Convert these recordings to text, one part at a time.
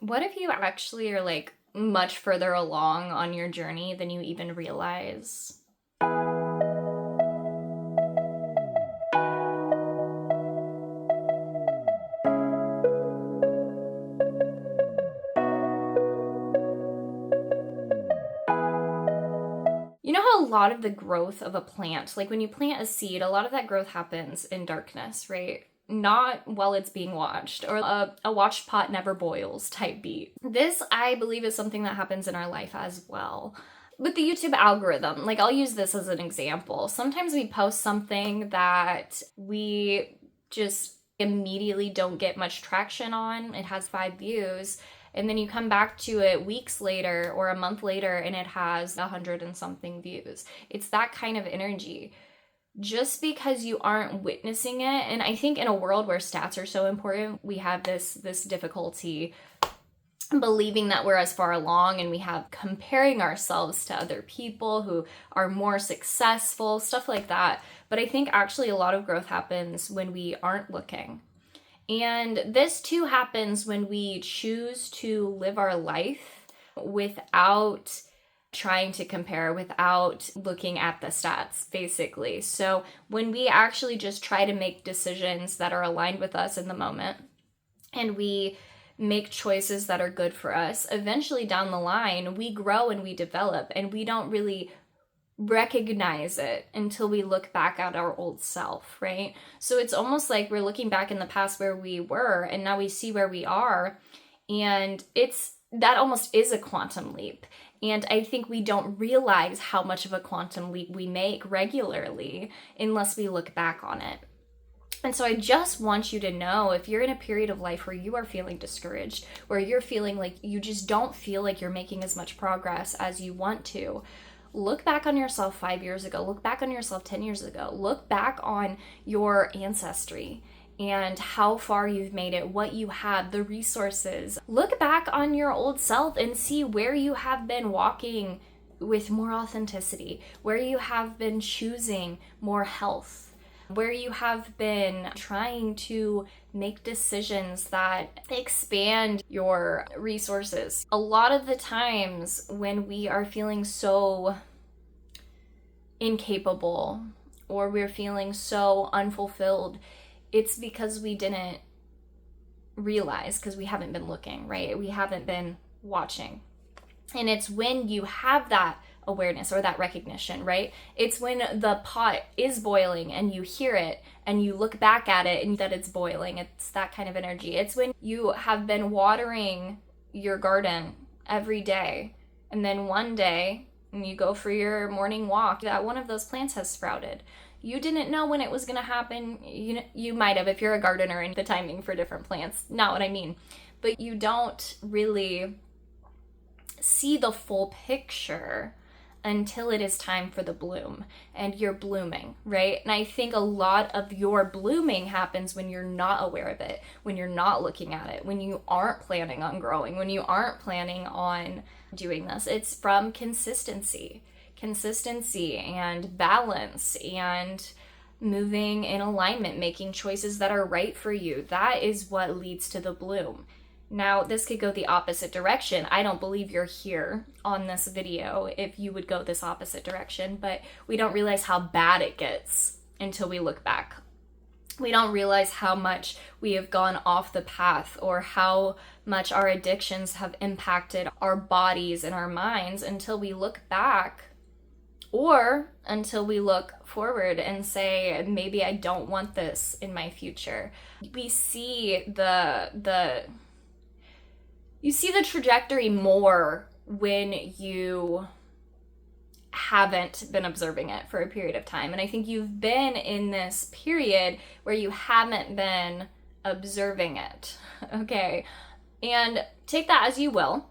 What if you actually are like much further along on your journey than you even realize? You know how a lot of the growth of a plant, like when you plant a seed, a lot of that growth happens in darkness, right? Not while it's being watched, or a watched pot never boils type beat. This, I believe, is something that happens in our life as well. With the YouTube algorithm, like I'll use this as an example. Sometimes we post something that we just immediately don't get much traction on. It has 5 views. And then you come back to it weeks later or a month later and it has 100 and something views. It's that kind of energy. Just because you aren't witnessing it, and I think in a world where stats are so important, we have this difficulty believing that we're as far along, and we have comparing ourselves to other people who are more successful, stuff like that. But I think actually a lot of growth happens when we aren't looking. And this too happens when we choose to live our life without trying to compare, without looking at the stats, basically. So when we actually just try to make decisions that are aligned with us in the moment, and we make choices that are good for us, eventually down the line, we grow and we develop, and we don't really recognize it until we look back at our old self, right? So it's almost like we're looking back in the past where we were, and now we see where we are, and that almost is a quantum leap. And I think we don't realize how much of a quantum leap we make regularly unless we look back on it. And so I just want you to know, if you're in a period of life where you are feeling discouraged, where you're feeling like you just don't feel like you're making as much progress as you want to, look back on yourself 5 years ago, look back on yourself 10 years ago, look back on your ancestry and how far you've made it, what you have, the resources. Look back on your old self and see where you have been walking with more authenticity, where you have been choosing more health, where you have been trying to make decisions that expand your resources. A lot of the times when we are feeling so incapable or we're feeling so unfulfilled, it's because we didn't realize, because we haven't been looking, right? We haven't been watching. And it's when you have that awareness or that recognition, right? It's when the pot is boiling and you hear it and you look back at it and that it's boiling. It's that kind of energy. It's when you have been watering your garden every day, and then one day when you go for your morning walk, that one of those plants has sprouted. You didn't know when it was going to happen. You might have, if you're a gardener, and the timing for different plants, not what I mean. But you don't really see the full picture until it is time for the bloom and you're blooming, right? And I think a lot of your blooming happens when you're not aware of it, when you're not looking at it, when you aren't planning on growing, when you aren't planning on doing this. It's from consistency and balance and moving in alignment, making choices that are right for you. That is what leads to the bloom. Now, this could go the opposite direction. I don't believe you're here on this video if you would go this opposite direction, but we don't realize how bad it gets until we look back. We don't realize how much we have gone off the path or how much our addictions have impacted our bodies and our minds until we look back, or until we look forward and say, maybe I don't want this in my future. We see you see the trajectory more when you haven't been observing it for a period of time. And I think you've been in this period where you haven't been observing it, okay? And take that as you will.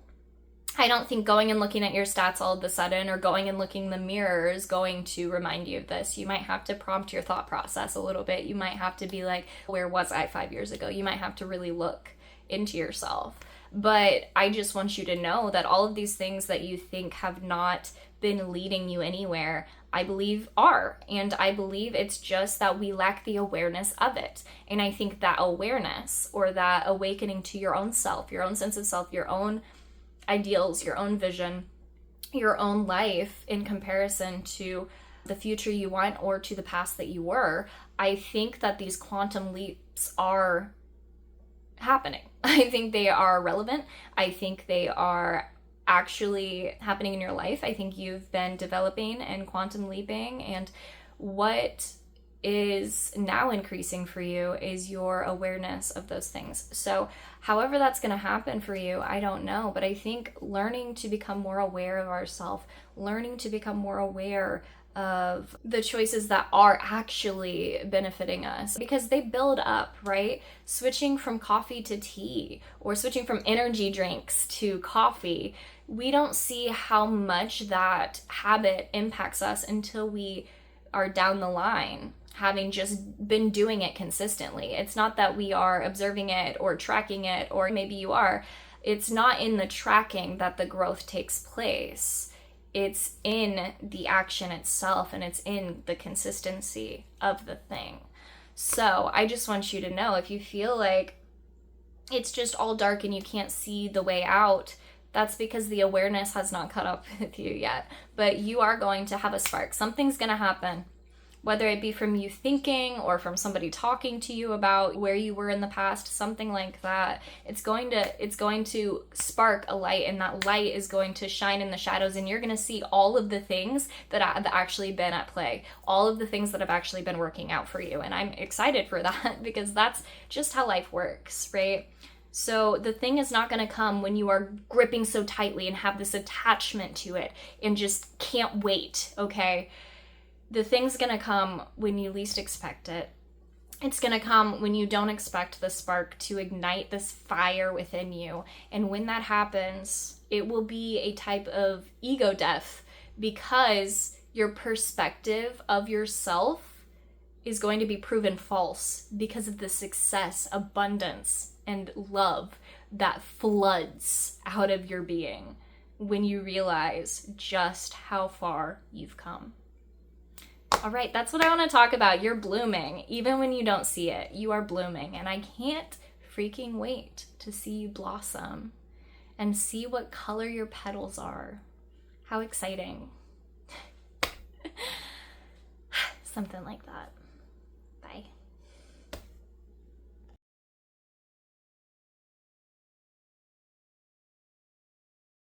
I don't think going and looking at your stats all of a sudden, or going and looking in the mirror, is going to remind you of this. You might have to prompt your thought process a little bit. You might have to be like, where was I 5 years ago? You might have to really look into yourself. But I just want you to know that all of these things that you think have not been leading you anywhere, I believe are. And I believe it's just that we lack the awareness of it. And I think that awareness, or that awakening to your own self, your own sense of self, your own ideals, your own vision, your own life in comparison to the future you want or to the past that you were, I think that these quantum leaps are happening. I think they are relevant. I think they are actually happening in your life. I think you've been developing and quantum leaping, and what is now increasing for you is your awareness of those things. So however that's going to happen for you, I don't know, but I think learning to become more aware of ourselves, learning to become more aware of the choices that are actually benefiting us, because they build up, right? Switching from coffee to tea, or switching from energy drinks to coffee, we don't see how much that habit impacts us until we are down the line, having just been doing it consistently. It's not that we are observing it or tracking it, or maybe you are. It's not in the tracking that the growth takes place. It's in the action itself, and it's in the consistency of the thing. So I just want you to know, if you feel like it's just all dark and you can't see the way out, that's because the awareness has not caught up with you yet. But you are going to have a spark. Something's going to happen, whether it be from you thinking or from somebody talking to you about where you were in the past, something like that. It's going to spark a light, and that light is going to shine in the shadows, and you're going to see all of the things that have actually been at play, all of the things that have actually been working out for you. And I'm excited for that, because that's just how life works, right? So the thing is not going to come when you are gripping so tightly and have this attachment to it and just can't wait, okay? The thing's going to come when you least expect it. It's going to come when you don't expect the spark to ignite this fire within you. And when that happens, it will be a type of ego death, because your perspective of yourself is going to be proven false because of the success, abundance, and love that floods out of your being when you realize just how far you've come. All right, that's what I want to talk about. You're blooming. Even when you don't see it, you are blooming. And I can't freaking wait to see you blossom and see what color your petals are. How exciting. Something like that.